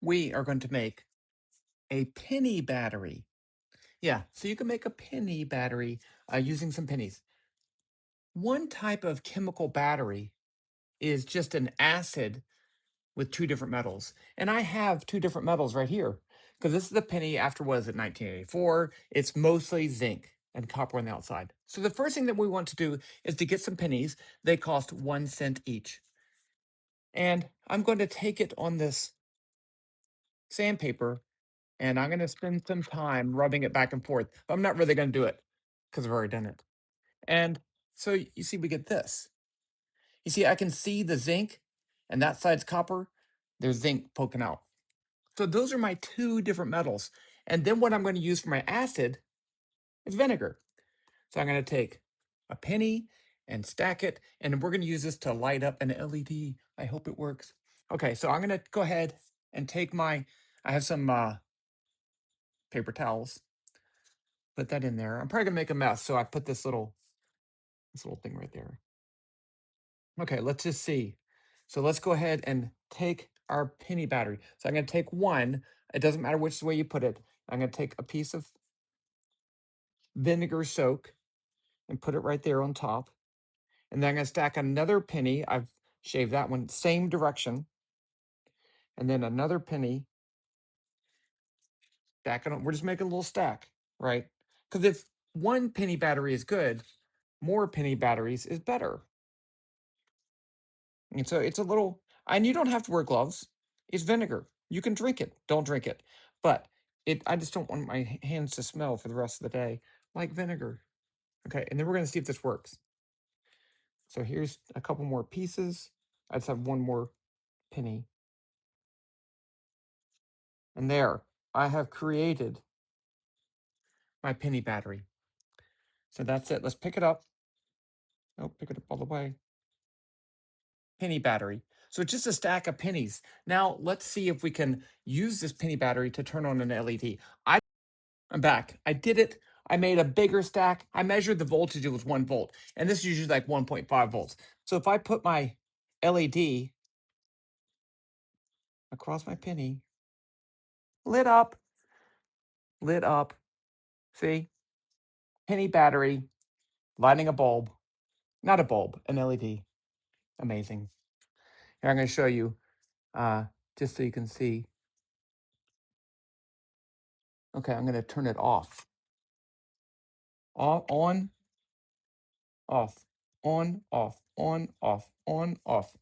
we are going to make a penny battery. Yeah, so you can make a penny battery using some pennies. One type of chemical battery is just an acid with two different metals. And I have two different metals right here because this is the penny after, what is it, 1984. It's mostly zinc and copper on the outside. So the first thing that we want to do is to get some pennies. They cost 1 cent each. And I'm going to take it on this sandpaper and I'm going to spend some time rubbing it back and forth. I'm not really going to do it because I've already done it. And so you see, we get this. You see, I can see the zinc and that side's copper. There's zinc poking out. So those are my two different metals. And then what I'm going to use for my acid is vinegar. So I'm going to take a penny and stack it, and we're going to use this to light up an LED. I hope it works. Okay, so I'm going to go ahead and take I have some paper towels. Put that in there. I'm probably going to make a mess, so I put this little thing right there. Okay, let's just see. So let's go ahead and take our penny battery. So I'm going to take one. It doesn't matter which way you put it. I'm going to take a piece of vinegar soak and put it right there on top. And then I'm going to stack another penny. I've shaved that one, same direction. And then another penny, stack it on. We're just making a little stack, right? Because if one penny battery is good, more penny batteries is better. And so it's a little, and you don't have to wear gloves. It's vinegar. You can drink it. Don't drink it. But I just don't want my hands to smell for the rest of the day like vinegar. Okay, and then we're going to see if this works. So here's a couple more pieces. I just have one more penny. And there, I have created my penny battery. So that's it. Let's pick it up. Oh, pick it up all the way. Penny battery. So it's just a stack of pennies. Now let's see if we can use this penny battery to turn on an LED. I'm back. I did it. I made a bigger stack. I measured the voltage. It was 1 volt. And this is usually like 1.5 volts. So if I put my LED across my penny, lit up, lit up. See? Penny battery, lighting a bulb. Not a bulb, an LED. Amazing. Here, I'm going to show you just so you can see. Okay, I'm going to turn it off. On, off, on, off, on, off, on, off.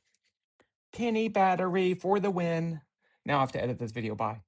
Penny battery for the win. Now I have to edit this video. Bye.